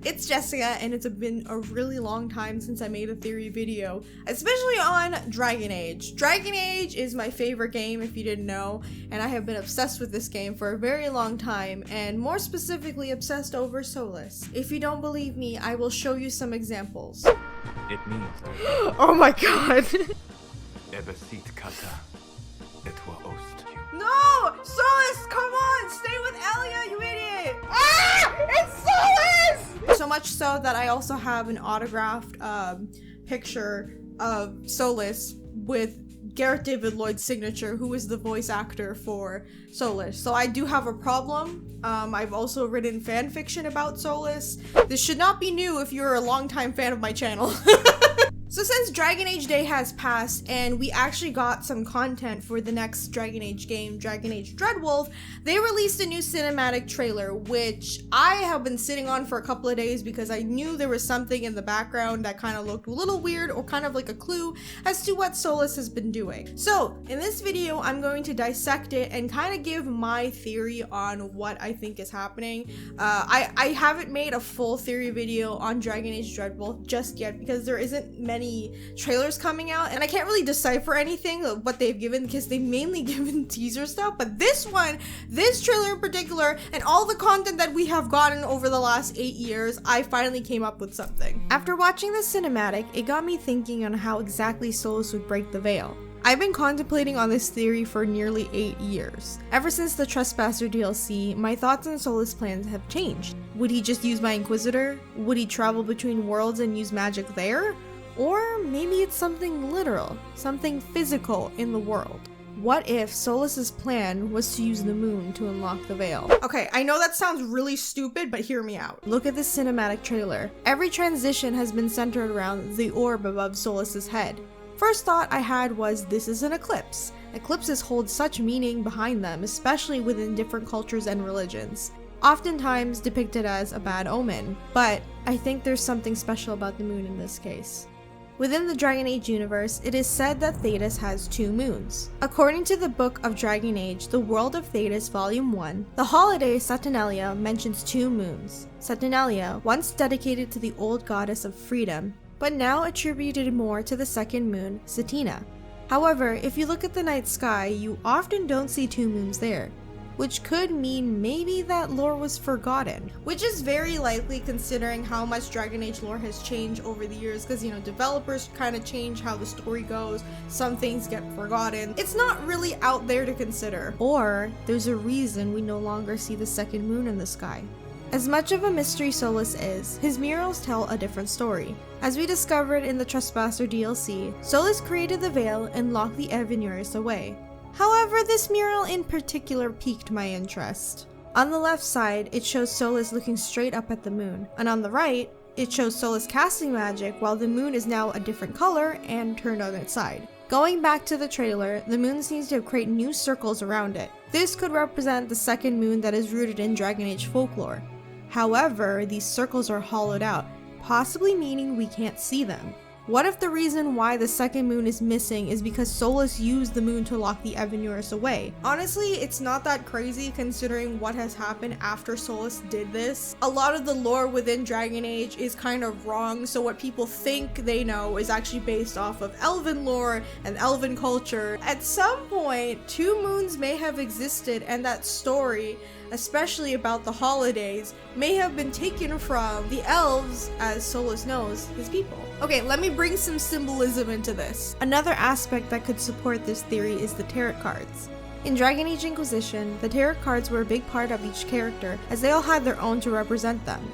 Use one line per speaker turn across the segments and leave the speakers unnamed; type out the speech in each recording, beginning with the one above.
It's Jessica, and it's been a really long time since I made a theory video, especially on Dragon Age. Dragon Age is my favorite game, if you didn't know, and I have been obsessed with this game for a very long time, and more specifically obsessed over Solas. If you don't believe me, I will show you some examples.
It means
Oh my god. No! Solas, come on! Stay with Elia, you idiot! Ah! It's Solas! So much so that I also have an autographed picture of Solas with Garrett David Lloyd's signature, who is the voice actor for Solas. So I do have a problem. I've also written fan fiction about Solas. This should not be new if you're a longtime fan of my channel. So since Dragon Age Day has passed and we actually got some content for the next Dragon Age game, Dragon Age Dreadwolf, they released a new cinematic trailer, which I have been sitting on for a couple of days because I knew there was something in the background that kind of looked a little weird or kind of like a clue as to what Solas has been doing. So in this video, I'm going to dissect it and kind of give my theory on what I think is happening. I haven't made a full theory video on Dragon Age Dreadwolf just yet because there isn't many trailers coming out and I can't really decipher anything of what they've given because they've mainly given teaser stuff. But this trailer in particular, and all the content that we have gotten over the last 8 years, I finally came up with something. After watching the cinematic, it got me thinking on how exactly Solas would break the veil. I've been contemplating on this theory for nearly 8 years. Ever since the Trespasser DLC, my thoughts on Solas' plans have changed. Would he just use my Inquisitor? Would he travel between worlds and use magic there? Or maybe it's something literal, something physical in the world. What if Solas' plan was to use the moon to unlock the veil? Okay, I know that sounds really stupid, but hear me out. Look at this cinematic trailer. Every transition has been centered around the orb above Solas' head. First thought I had was this is an eclipse. Eclipses hold such meaning behind them, especially within different cultures and religions. Oftentimes depicted as a bad omen, but I think there's something special about the moon in this case. Within the Dragon Age universe, it is said that Thaddies has 2 moons. According to the Book of Dragon Age, The World of Thaddies Volume 1, the holiday Saturnalia mentions 2 moons. Saturnalia, once dedicated to the old goddess of freedom, but now attributed more to the second moon, Satina. However, if you look at the night sky, you often don't see 2 moons there, which could mean maybe that lore was forgotten. Which is very likely considering how much Dragon Age lore has changed over the years, because developers kind of change how the story goes, some things get forgotten. It's not really out there to consider. Or there's a reason we no longer see the second moon in the sky. As much of a mystery Solas is, his murals tell a different story. As we discovered in the Trespasser DLC, Solas created the veil and locked the Evenures away. However, this mural in particular piqued my interest. On the left side, it shows Solas looking straight up at the moon, and on the right, it shows Solas casting magic while the moon is now a different color and turned on its side. Going back to the trailer, the moon seems to have created new circles around it. This could represent the second moon that is rooted in Dragon Age folklore. However, these circles are hollowed out, possibly meaning we can't see them. What if the reason why the second moon is missing is because Solas used the moon to lock the Evenures away? Honestly, it's not that crazy considering what has happened after Solas did this. A lot of the lore within Dragon Age is kind of wrong, so what people think they know is actually based off of elven lore and elven culture. At some point, 2 moons may have existed, and that story, especially about the holidays, may have been taken from the elves, as Solas knows, his people. Okay, let me bring some symbolism into this. Another aspect that could support this theory is the tarot cards. In Dragon Age Inquisition, the tarot cards were a big part of each character, as they all had their own to represent them.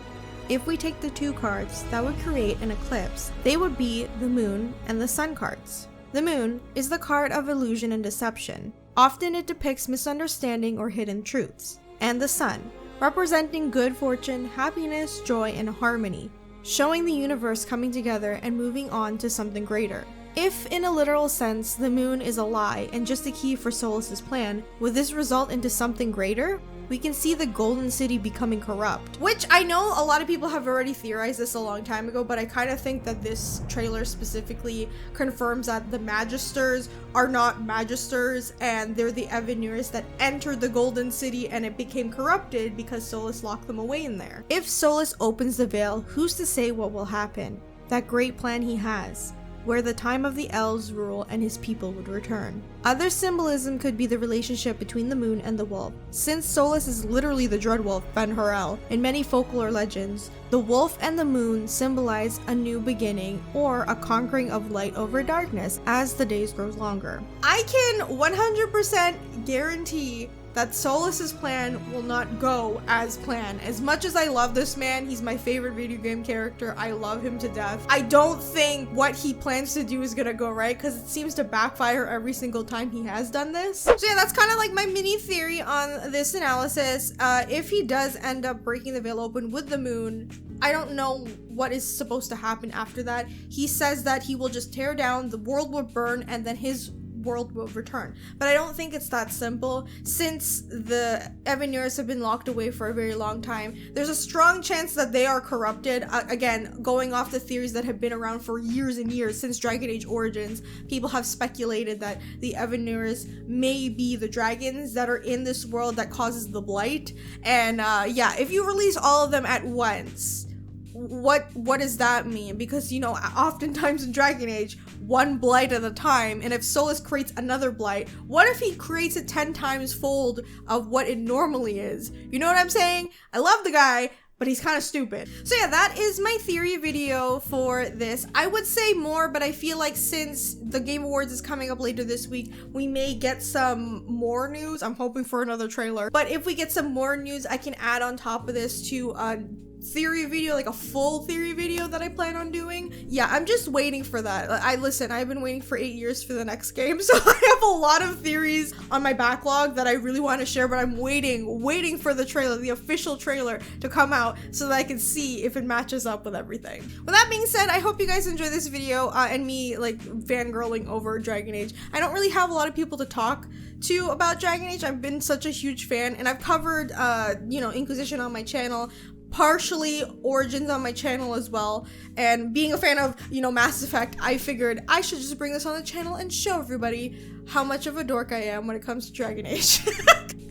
If we take the 2 cards that would create an eclipse, they would be the moon and the sun cards. The moon is the card of illusion and deception. Often it depicts misunderstanding or hidden truths. And the sun, representing good fortune, happiness, joy, and harmony, showing the universe coming together and moving on to something greater. If, in a literal sense, the moon is a lie and just a key for Solas' plan, would this result into something greater? we can see the Golden City becoming corrupt. Which I know a lot of people have already theorized this a long time ago, but I kind of think that this trailer specifically confirms that the Magisters are not Magisters and they're the Evanurs that entered the Golden City and it became corrupted because Solas locked them away in there. If Solas opens the veil, who's to say what will happen? That great plan he has, where the time of the elves rule and his people would return. Other symbolism could be the relationship between the moon and the wolf. Since Solas is literally the Dreadwolf, Ben Harrell, in many folklore legends, the wolf and the moon symbolize a new beginning or a conquering of light over darkness as the days grow longer. I can 100% guarantee that Solas's plan will not go as planned. As much as I love this man, he's my favorite video game character, I love him to death, I don't think what he plans to do is gonna go right, because it seems to backfire every single time he has done this. So yeah, that's kind of like my mini theory on this analysis. If he does end up breaking the veil open with the moon, I don't know what is supposed to happen after that. He says that he will just tear down, the world will burn, and then his world will return. But I don't think it's that simple. Since the Evanurs have been locked away for a very long time, there's a strong chance that they are corrupted. Again, going off the theories that have been around for years and years since Dragon Age Origins, people have speculated that the Evanurs may be the dragons that are in this world that causes the blight. And yeah, if you release all of them at once, what does that mean? Because, you know, oftentimes in Dragon Age, one blight at a time, and if Solas creates another blight, what if he creates it 10 times fold of what it normally is? You know what I'm saying? I love the guy, but he's kind of stupid. So yeah, that is my theory video for this. I would say more, but I feel like since the Game Awards is coming up later this week, we may get some more news. I'm hoping for another trailer. But if we get some more news, I can add on top of this to a theory video, like a full theory video that I plan on doing. Yeah, I'm just waiting for that. I've been waiting for 8 years for the next game, so I have a lot of theories on my backlog that I really want to share, but I'm waiting for the trailer, the official trailer to come out so that I can see if it matches up with everything. With that being said, I hope you guys enjoy this video and me like fangirling over Dragon Age. I don't really have a lot of people to talk to about Dragon Age. I've been such a huge fan, and I've covered you know, Inquisition on my channel, partially Origins on my channel as well, and being a fan of, you know, Mass Effect, I figured I should just bring this on the channel and show everybody how much of a dork I am when it comes to Dragon Age.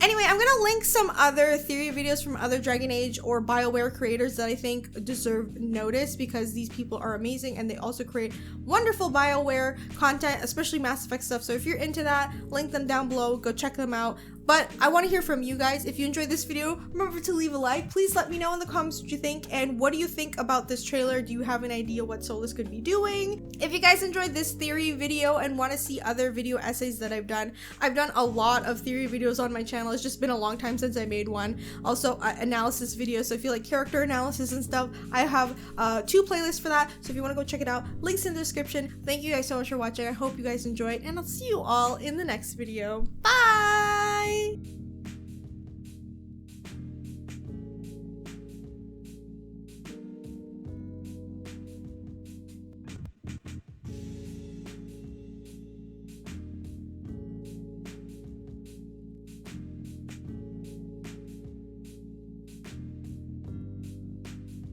Anyway, I'm gonna link some other theory videos from other Dragon Age or BioWare creators that I think deserve notice, because these people are amazing and they also create wonderful BioWare content, especially Mass Effect stuff. So if you're into that, link them down below, go check them out. But I want to hear from you guys. If you enjoyed this video, remember to leave a like. Please let me know in the comments what you think, and what do you think about this trailer? Do you have an idea what Solas could be doing? If you guys enjoyed this theory video and want to see other video essays that I've done a lot of theory videos on my channel. It's just been a long time since I made one. Also analysis videos, so if you like character analysis and stuff, I have 2 playlists for that, so if you want to go check it out, links in the description. Thank you guys so much for watching. I hope you guys enjoyed, and I'll see you all in the next video. Bye!